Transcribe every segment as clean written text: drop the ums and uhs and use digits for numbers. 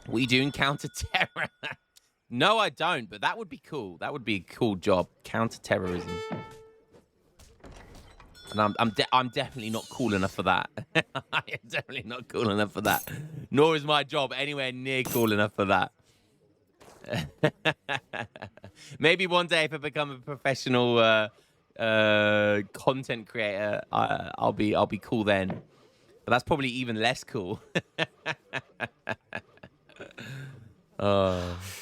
What are you doing? Counter-terror? No, I don't, but that would be cool. That would be a cool job. Counter-terrorism. And I'm definitely not cool enough for that. I am definitely not cool enough for that. Nor is my job anywhere near cool enough for that. Maybe one day if I become a professional content creator, I'll be cool then. But that's probably even less cool.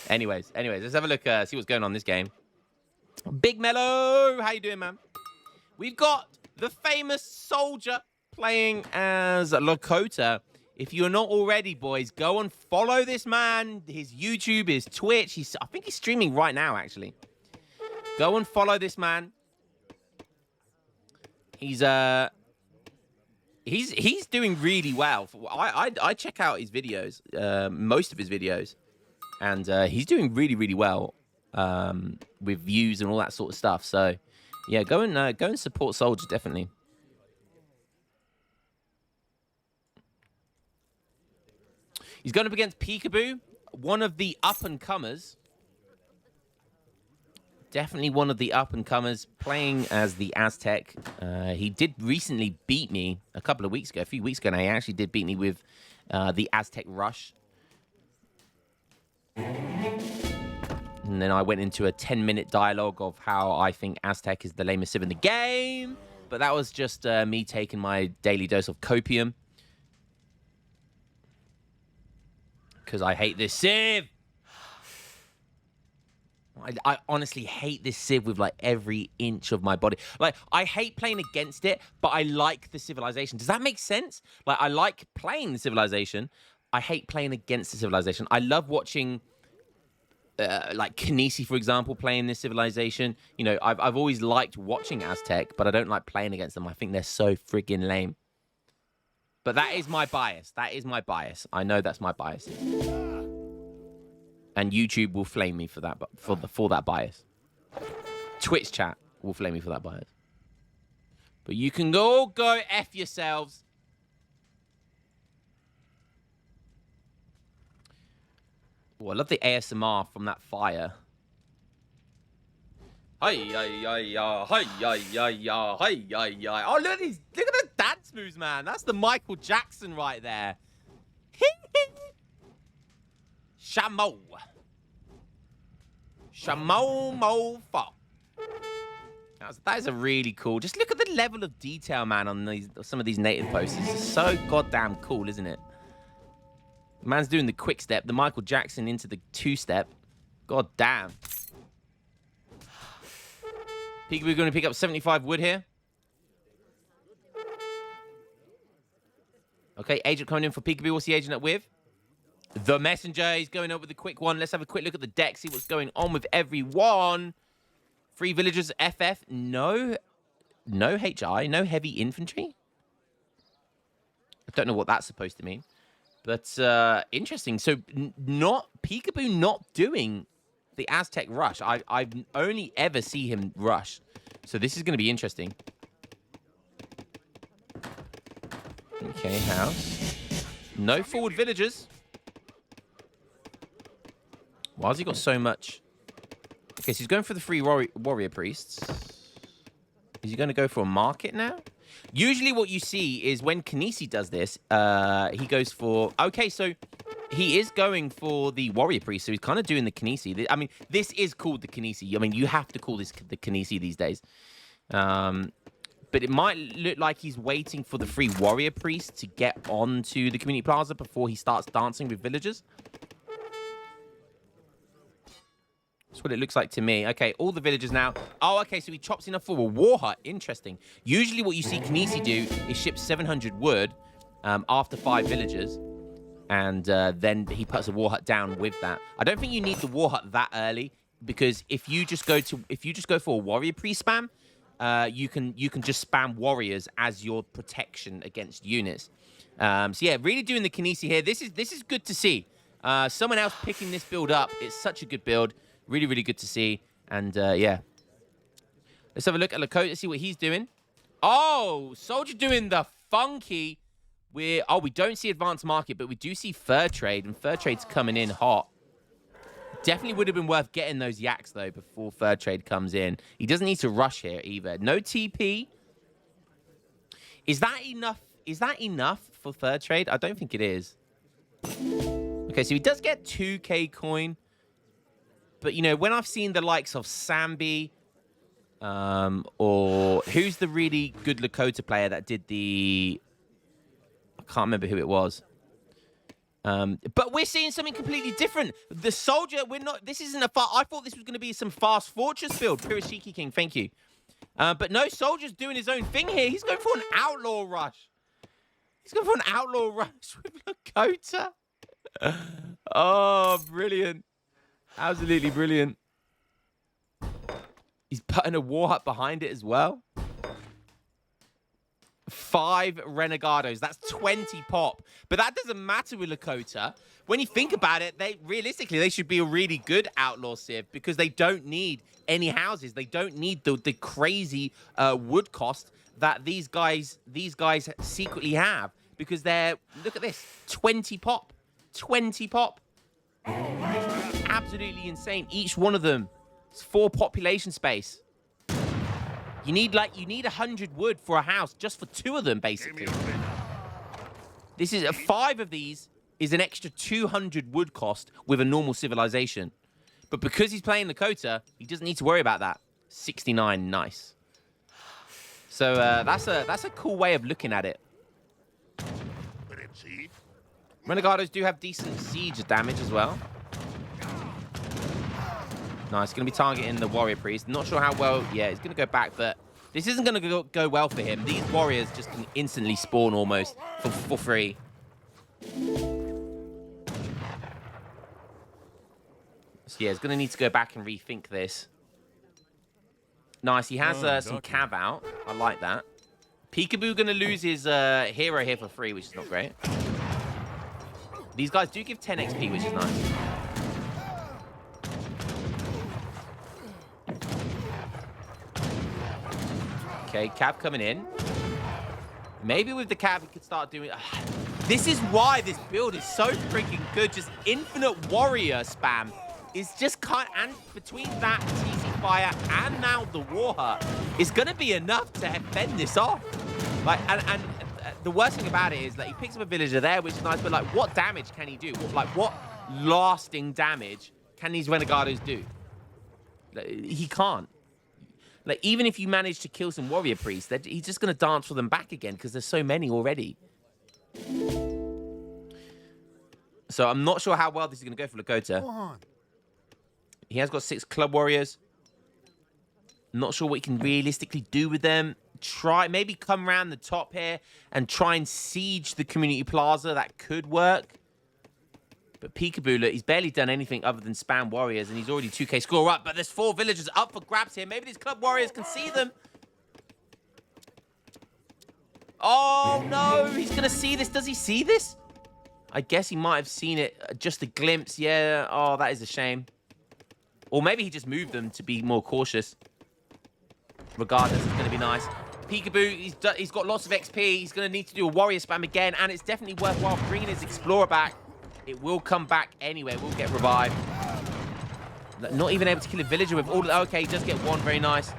Anyways, let's have a look, see what's going on in this game. Big Mellow, how you doing, man? We've got the famous soldier playing as Lakota. If you're not already, boys, go and follow this man. His YouTube, his Twitch. I think he's streaming right now, actually. Go and follow this man. He's doing really well. I check out his videos, most of his videos, and he's doing really, really well with views and all that sort of stuff. So, yeah, go and support Soldier, definitely. He's going up against Peekaboo, one of the up-and-comers. Definitely one of the up-and-comers, playing as the Aztec. He did recently beat me a couple of weeks ago, a few weeks ago now. He actually did beat me with the Aztec Rush. And then I went into a 10-minute dialogue of how I think Aztec is the lamest civ in the game. But that was just me taking my daily dose of copium. Because I hate this civ. I honestly hate this civ with, like, every inch of my body. Like, I hate playing against it, but I like the civilization. Does that make sense? Like, I like playing the civilization. I hate playing against the civilization. I love watching, like, Kinesi, for example, playing this civilization. You know, I've always liked watching Aztec, but I don't like playing against them. I think they're so friggin' lame. But that is my bias. That is my bias. I know that's my bias. And YouTube will flame me for that, for that bias. Twitch chat will flame me for that bias. But you can go F yourselves. Oh, I love the ASMR from that fire. Hi, hi, hi, hi, hi, hi, hi, hi, hi. Oh, look at the dance moves, man. That's the Michael Jackson right there. Shamo. Shamo mo fuck. That is a really cool. Just look at the level of detail, man, on some of these native posters. It's so goddamn cool, isn't it? Man's doing the quick step, the Michael Jackson into the two-step. God damn. Peekaboo going to pick up 75 wood here. Okay, agent coming in for Peekaboo. What's the agent up with? The messenger. He's going up with the quick one. Let's have a quick look at the deck, see what's going on with everyone. 3 villagers, FF. No HI, no heavy infantry. I don't know what that's supposed to mean. But interesting. So not Peekaboo not doing the Aztec rush. I've only ever see him rush. So this is going to be interesting. Okay, house. No forward villagers. Why has he got so much? Okay, so he's going for the 3 warrior priests. Is he going to go for a market now? Usually what you see is when Kinesi does this, he goes for... Okay, so he is going for the warrior priest, so he's kind of doing the Kinesi. I mean, this is called the Kinesi. I mean, you have to call this the Kinesi these days. But it might look like he's waiting for the 3 warrior priests to get onto the community plaza before he starts dancing with villagers. That's what it looks like to me. Okay, all the villagers now. Oh, okay, so he chops enough for a war hut. Interesting. Usually what you see Kinesi do is ship 700 wood after 5 villagers. And then he puts a war hut down with that. I don't think you need the war hut that early, because if you just go for a warrior priest spam, you can just spam warriors as your protection against units. So yeah, really doing the Kinesi here. This is good to see. Someone else picking this build up. It's such a good build. Really, really good to see. And yeah, let's have a look at Lakota, see what he's doing. Oh, Soldier doing the funky we don't see advanced market, but we do see fur trade, and fur trade's coming in hot. Definitely would have been worth getting those yaks, though, before fur trade comes in. He doesn't need to rush here, either. No TP. Is that enough? Is that enough for fur trade? I don't think it is. Okay, so he does get 2k coin. But, you know, when I've seen the likes of Sambi, or who's the really good Lakota player that did the... I can't remember who it was. But we're seeing something completely different. The soldier, this isn't a I thought this was going to be some fast fortress build. Pirashiki King, thank you. But no, soldier's doing his own thing here. He's going for an outlaw rush. He's going for an outlaw rush with Lakota. Oh, brilliant. Absolutely brilliant. He's putting a war hut behind it as well. 5 Renegados. That's 20 pop. But that doesn't matter with Lakota. When you think about it, realistically, they should be a really good outlaw civ because they don't need any houses. They don't need the crazy wood cost that these guys secretly have because they're, look at this, 20 pop. 20 pop. Absolutely insane. Each one of them is 4 population space. You need 100 wood for a house just for 2 of them, basically. This is 5 of these is an extra 200 wood cost with a normal civilization. But because he's playing Lakota, he doesn't need to worry about that. 69, nice. So that's a cool way of looking at it. Renegados do have decent siege damage as well. Nice, going to be targeting the warrior priest. Not sure how well. Yeah, he's going to go back, but this isn't going to go well for him. These warriors just can instantly spawn almost for free. So yeah, he's going to need to go back and rethink this. Nice, he has some cav out. I like that. Peekaboo going to lose his hero here for free, which is not great. These guys do give 10 XP, which is nice. Okay, Cav coming in. Maybe with the Cav, he could start doing... This is why this build is so freaking good. Just infinite warrior spam. It's just and between that TC Fire and now the War Hut, it's going to be enough to fend this off. Like, and the worst thing about it is that he picks up a villager there, which is nice, but like, what damage can he do? What lasting damage can these Renegados do? He can't. Like, even if you manage to kill some warrior priests, he's just going to dance for them back again because there's so many already. So I'm not sure how well this is going to go for Lakota. He has got 6 club warriors. Not sure what he can realistically do with them. Maybe come around the top here and try and siege the community plaza. That could work. But Peekaboo, look, he's barely done anything other than spam warriors, and he's already 2k score up. But there's 4 villagers up for grabs here. Maybe these club warriors can see them. Oh, no. He's going to see this. Does he see this? I guess he might have seen it. Just a glimpse. Yeah. Oh, that is a shame. Or maybe he just moved them to be more cautious. Regardless, it's going to be nice. Peekaboo, he's got lots of XP. He's going to need to do a warrior spam again, and it's definitely worthwhile bringing his explorer back. It will come back anyway. We'll get revived. Not even able to kill a villager with all... Okay, he does get 1. Very nice.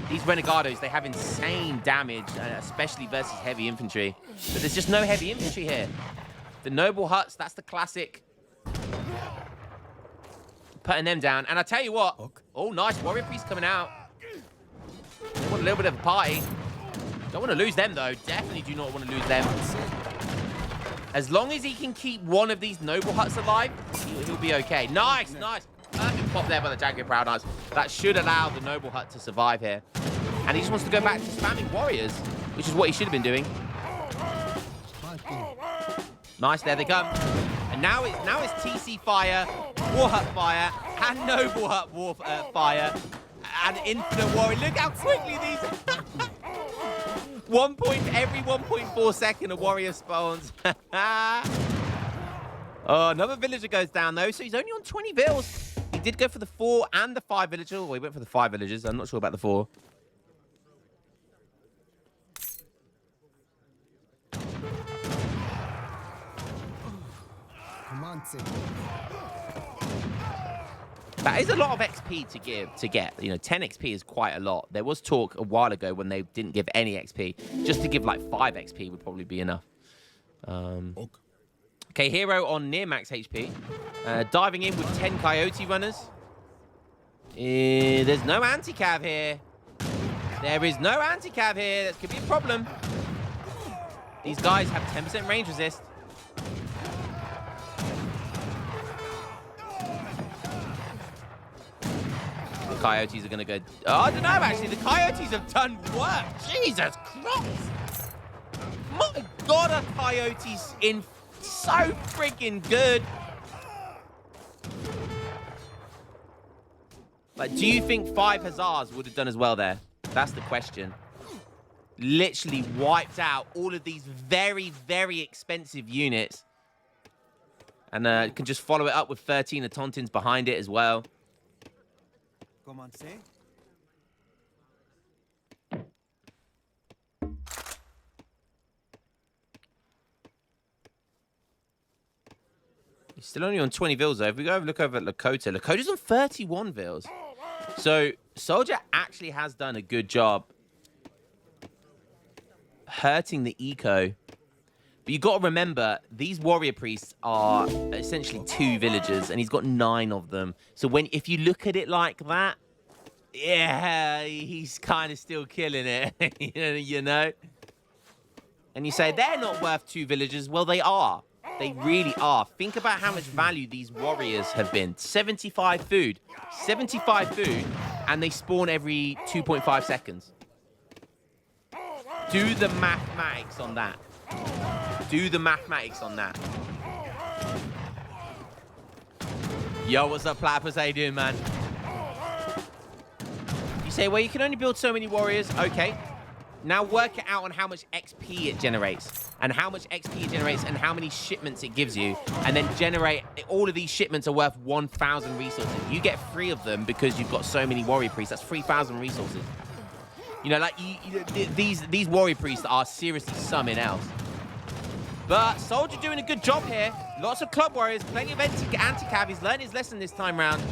These Renegados, they have insane damage, especially versus heavy infantry. But there's just no heavy infantry here. The noble huts, that's the classic. Putting them down. And I tell you what. Oh, nice. Warrior priest coming out. They want a little bit of a party. Don't want to lose them, though. Definitely do not want to lose them. As long as he can keep one of these noble huts alive, he'll be okay. Nice, nice. Perfect pop there by the Jaguar Proud Knights. That should allow the noble hut to survive here. And he just wants to go back to spamming warriors, which is what he should have been doing. Nice, there they come. And now it's TC Fire, War Hut Fire, and Noble Hut Fire, and Infinite Warrior. Look how quickly these... Every 1.4 second a warrior spawns. Oh, another villager goes down, though, so he's only on 20 vills. He did go for the 4 and the 5 villagers. Well, he went for the 5 villagers. I'm not sure about the 4. That is a lot of XP to get. You know, 10 XP is quite a lot. There was talk a while ago when they didn't give any XP. Just to give like 5 XP would probably be enough. Okay, hero on near max HP. Diving in with 10 coyote runners. There's no anti-cav here. There is no anti-cav here. That could be a problem. These guys have 10% range resist. The coyotes are going to go... Oh, I don't know, actually. The coyotes have done work. Jesus Christ. My God, are coyotes in so freaking good. Like, do you think 5 Hussars would have done as well there? That's the question. Literally wiped out all of these very, very expensive units. And can just follow it up with 13 Autontins behind it as well. He's still only on 20 vils, though. If we go look over at Lakota, Lakota's on 31 vils. So, Soldier actually has done a good job hurting the eco. But you got to remember, these warrior priests are essentially 2 villagers, and he's got 9 of them. So if you look at it like that, yeah, he's kind of still killing it, you know? And you say, they're not worth 2 villagers. Well, they are. They really are. Think about how much value these warriors have been. 75 food. 75 food, and they spawn every 2.5 seconds. Do the mathematics on that. Do the mathematics on that. Yo, what's up, Platypus? How you doing, man? You say, well, you can only build so many warriors. Okay. Now work it out on how much XP it generates. And how much XP it generates and how many shipments it gives you. And then generate... All of these shipments are worth 1,000 resources. You get 3 of them because you've got so many warrior priests. That's 3,000 resources. You know, like, these warrior priests are seriously something else. But Soldier doing a good job here. Lots of club warriors, plenty of anti-cav. He's learned his lesson this time round.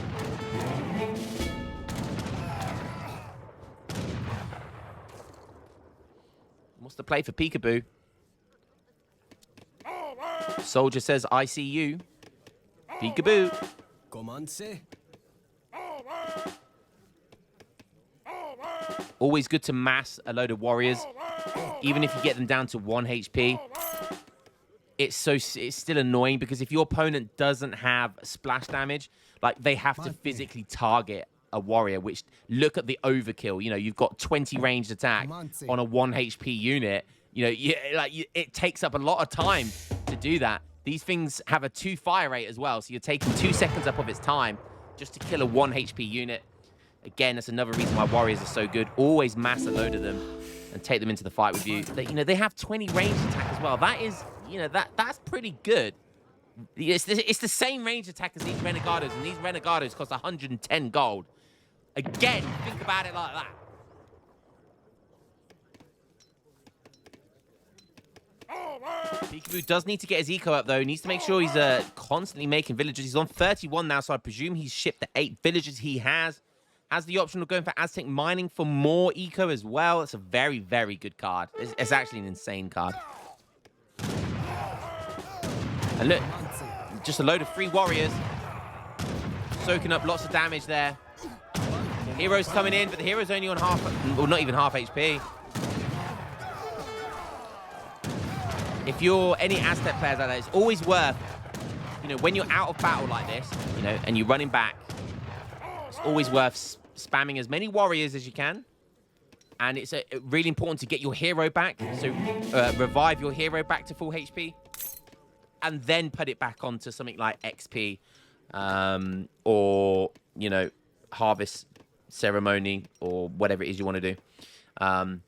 What's the play for Peekaboo? Soldier says, I see you. Peekaboo. Always good to mass a load of warriors. Even if you get them down to 1 HP. It's still annoying because if your opponent doesn't have splash damage, like they have to physically target a warrior, which look at the overkill. You know, you've got 20 ranged attack on a 1 HP unit. You know, it takes up a lot of time to do that. These things have a 2 fire rate as well, so you're taking 2 seconds up of its time just to kill a 1 HP unit. Again, that's another reason why warriors are so good. Always mass a load of them and take them into the fight with you. They have 20 ranged attack as well. That is, that's pretty good. It's the same range attack as these Renegados, and these Renegados cost 110 gold. Again, think about it like that. Peekaboo does need to get his eco up, though. He needs to make sure he's constantly making villagers. He's on 31 now, so I presume he's shipped the 8 villagers he has. Has the option of going for Aztec mining for more eco as well. It's a very, very good card. It's actually an insane card. And look, just a load of free warriors. Soaking up lots of damage there. Hero's coming in, but the hero's only on half, well, not even half HP. If you're any Aztec players like that, it's always worth, when you're out of battle like this, and you're running back, it's always worth spamming as many warriors as you can. And it's really important to get your hero back. So revive your hero back to full HP. And then put it back onto something like XP. Or, harvest ceremony or whatever it is you want to do. And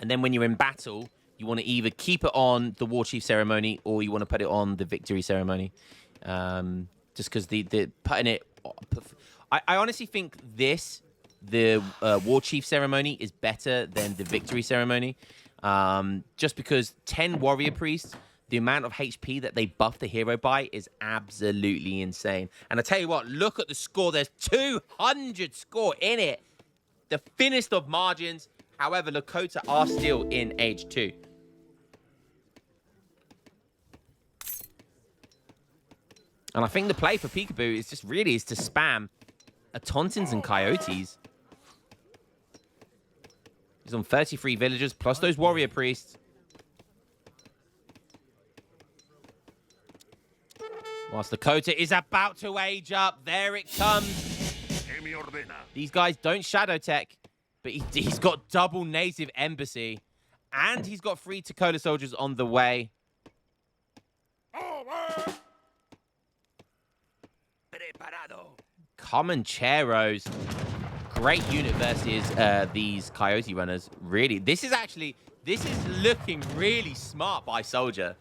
then when you're in battle, you want to either keep it on the War Chief ceremony or you want to put it on the victory ceremony. Just because the putting it... I honestly think the War Chief ceremony is better than the victory ceremony. Just because 10 warrior priests, the amount of HP that they buff the hero by is absolutely insane. And I tell you what, look at the score. There's 200 score in it. The thinnest of margins. However, Lakota are still in age 2. And I think the play for Peekaboo is just really to spam Tauntauns and Coyotes. He's on 33 villagers plus those warrior priests. Whilst Lakota is about to age up. There it comes. These guys don't shadow tech, but he's got double native embassy. And he's got 3 Dakota soldiers on the way. Comancheros. Great unit versus these Coyote runners. Really, this is looking really smart by Soldier.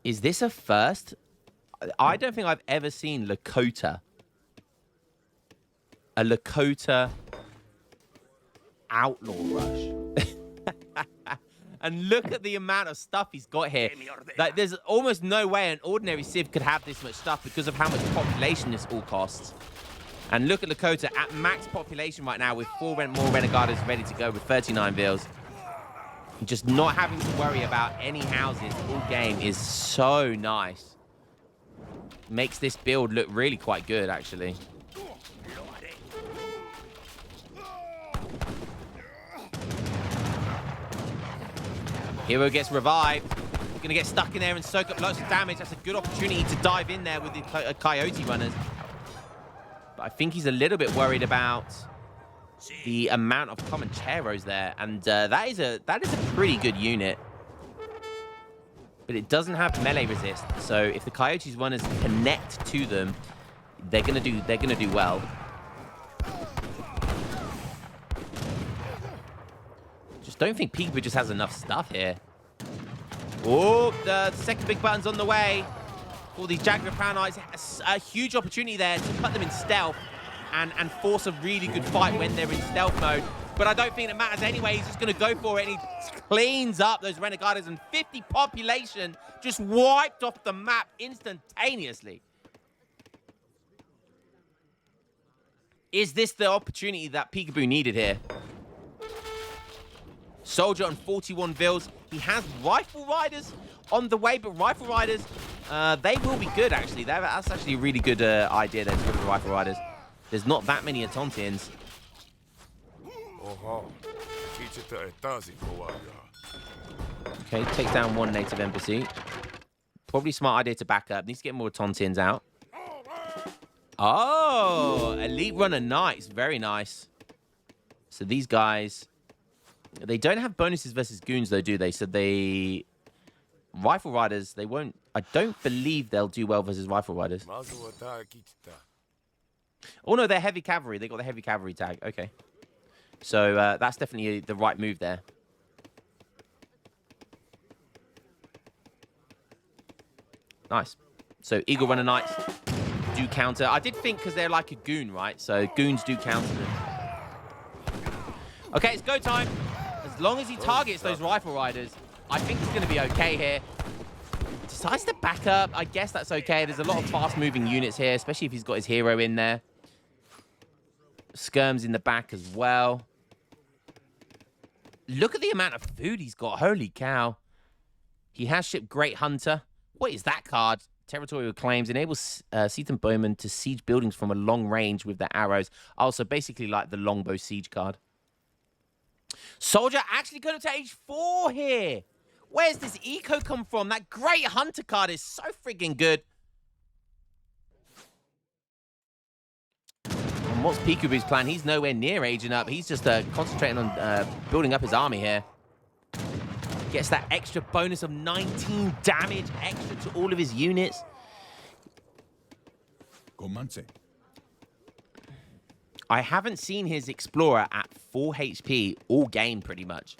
Is this a first? I don't think I've ever seen Lakota. A Lakota outlaw rush. And look at the amount of stuff he's got here. Like, there's almost no way an ordinary Civ could have this much stuff because of how much population this all costs. And look at Lakota at max population right now with 4 more Renegados ready to go with 39 vills. Just not having to worry about any houses all game is so nice. Makes this build look really quite good, actually. Hero gets revived. We're going to get stuck in there and soak up lots of damage. That's a good opportunity to dive in there with the Coyote runners. But I think he's a little bit worried about the amount of Comancheros there. And that is a pretty good unit. But it doesn't have melee resist. So if the Coyotes runners connect to them, they're gonna do well. Just don't think Peekaboo just has enough stuff here. Oh, the second big button's on the way. All these Jaguar Power Knights, a huge opportunity there to put them in stealth and force a really good fight when they're in stealth mode. But I don't think it matters anyway. He's just going to go for it, and he cleans up those Renegados, and 50 population just wiped off the map instantaneously. Is this the opportunity that Peekaboo needed here? Soldier on 41 vills. He has Rifle Riders on the way, but Rifle Riders, they will be good, actually. That's actually a really good idea there to go for the Rifle Riders. There's not that many Tauntauns. Okay, takes down 1 native embassy. Probably smart idea to back up. Needs to get more Tauntauns out. Oh, Elite Runner Knights. Very nice. So these guys, they don't have bonuses versus goons, though, do they? So they... Rifle Riders, they won't... I don't believe they'll do well versus Rifle Riders. Oh, no, they're heavy cavalry. They got the heavy cavalry tag. Okay. So that's definitely the right move there. Nice. So Eagle Runner Knights do counter. I did think because they're like a goon, right? So goons do counter them. Okay, it's go time. As long as he targets those Rifle Riders, I think he's going to be okay here. Decides to back up. I guess that's okay. There's a lot of fast-moving units here, especially if he's got his hero in there. Skirms in the back as well. Look at the amount of food he's got. Holy cow. He has shipped Great Hunter. What is that card? Territorial claims. Enables Seaton Bowman to siege buildings from a long range with their arrows. Also, basically like the longbow siege card. Soldier actually going to age 4 here. Where's this eco come from? That Great Hunter card is so friggin' good. And what's Peekaboo's plan? He's nowhere near aging up. He's just concentrating on building up his army here. Gets that extra bonus of 19 damage extra to all of his units. I haven't seen his Explorer at 4 HP all game, pretty much.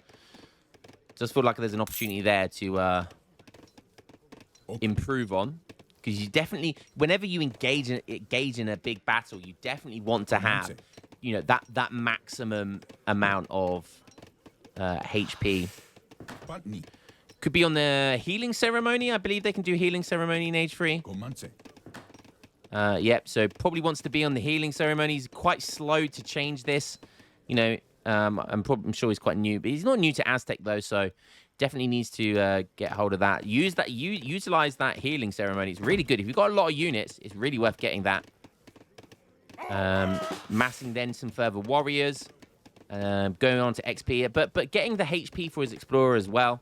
Does feel like there's an opportunity there to improve on. Because you definitely, whenever you engage in a big battle, you definitely want to have, you know, that maximum amount of HP. Could be on the healing ceremony. I believe they can do healing ceremony in Age 3. Yep, so probably wants to be on the healing ceremony. He's quite slow to change this. You know, I'm sure he's quite new, but he's not new to Aztec though, so definitely needs to get hold of that. Utilize that healing ceremony. It's really good. If you've got a lot of units, it's really worth getting that. Massing then some further warriors. Going on to XP, but getting the HP for his explorer as well.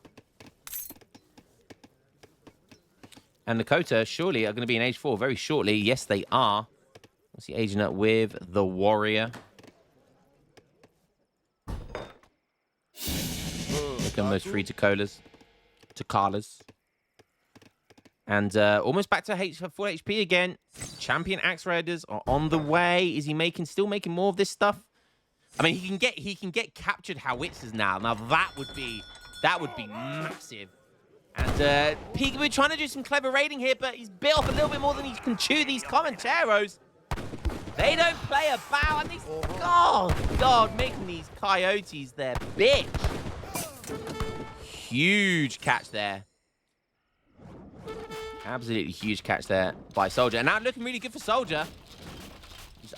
And Lakota surely are going to be in Age 4 very shortly. Yes, they are. What's he aging up with? The warrior. Become those free Tacolas. And almost back to full HP again. Champion Axe Raiders are on the way. Is he still making more of this stuff? I mean, he can get captured howitzers now. Now that would be massive. And Peekaboo trying to do some clever raiding here, but he's bit off a little bit more than he can chew. These Comancheros, they don't play about. And these, God, making these coyotes their bitch. Huge catch there. Absolutely huge catch there by Soldier. And now looking really good for Soldier. He's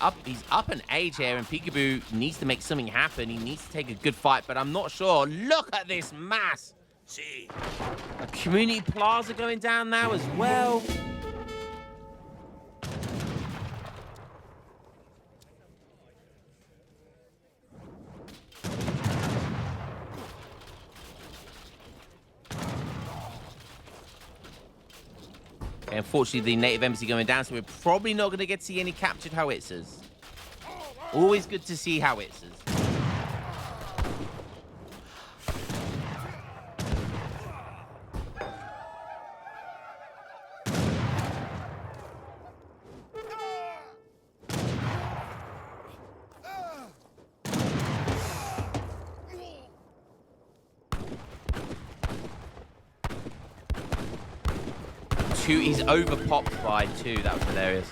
up an age here, and Peekaboo needs to make something happen. He needs to take a good fight, but I'm not sure. Look at this mass. See, a community plaza going down now as well. Okay, unfortunately, the native embassy going down, so we're probably not going to get to see any captured howitzers. Always good to see howitzers. He's overpopped by 2. That was hilarious.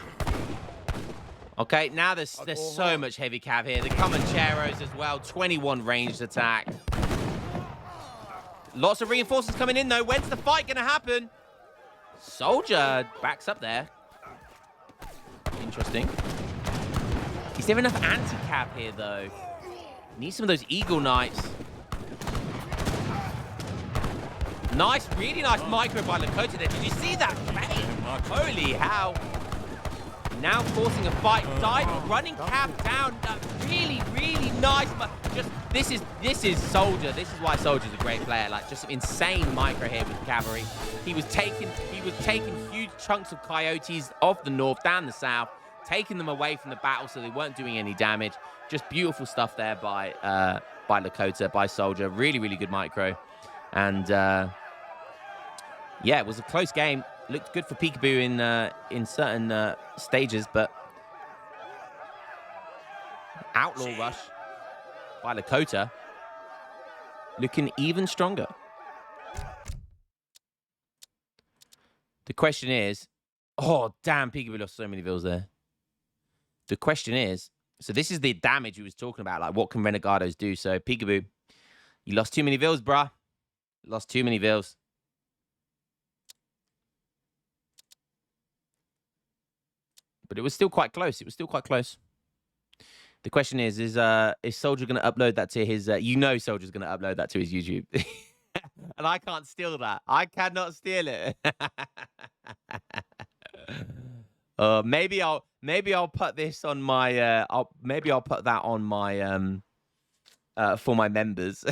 Okay, now there's so much heavy cav here. The Comancheros as well. 21 ranged attack. Lots of reinforcements coming in, though. When's the fight going to happen? Soldier backs up there. Interesting. Is there enough anti-cav here, though? Need some of those Eagle Knights. Nice, really nice micro by Lakota there. Did you see that? Holy hell. Now forcing a fight. Dive, running Cav down. Really, really nice. But just, this is Soldier. This is why Soldier's a great player. Like, just insane micro here with cavalry. He was taking huge chunks of coyotes off the north, down the south, taking them away from the battle so they weren't doing any damage. Just beautiful stuff there by Lakota, by Soldier. Really, really good micro. And yeah, it was a close game. Looked good for Peekaboo in certain stages, but outlaw rush by Lakota looking even stronger. The question is, oh damn, Peekaboo lost so many vills there. The question is, so this is the damage he was talking about, like what can Renegados do? So Peekaboo, you lost too many vills, bruh. Lost too many vills. But it was still quite close. It was still quite close. The question is Soldier going to upload that to his... you know Soldier's going to upload that to his YouTube. And I can't steal that. I cannot steal it. Maybe I'll put this on my... maybe I'll put that on my... for my members.